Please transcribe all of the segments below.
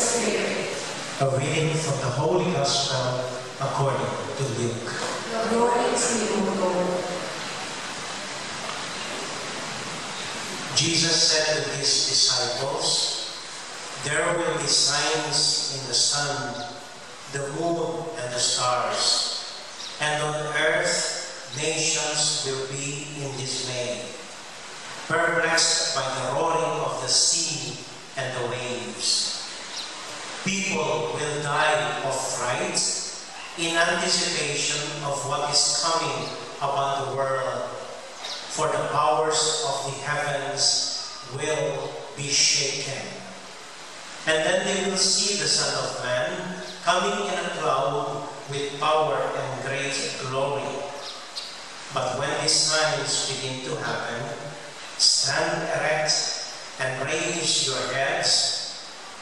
Spirit. A reading from the Holy Gospel according to Luke. Glory to you, Lord. Jesus said to his disciples, "There will be signs in the sun, the moon, and the stars, and on earth nations will be in dismay, perplexed by the roaring of the sea and the waves. People will die of fright in anticipation of what is coming upon the world, for the powers of the heavens will be shaken. And then they will see the Son of Man coming in a cloud with power and great glory. But when these signs begin to happen, stand erect and raise your heads,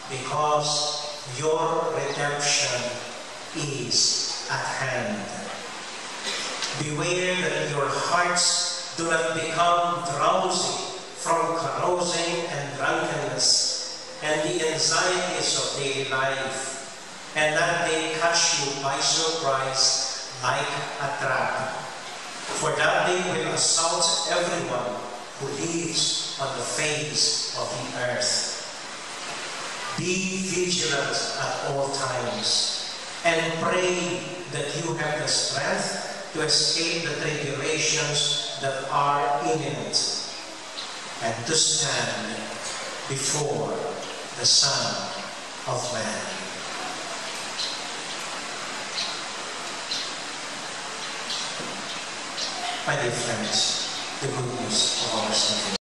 because your redemption is at hand. Beware that your hearts do not become drowsy from carousing and drunkenness and the anxieties of daily life, and that they catch you by surprise like a trap. For that day will assault everyone who lives on the face of the earth. Be vigilant at all times, and pray that you have the strength to escape the tribulations that are imminent, and to stand before the Son of Man." My dear friends, the good news of our Savior.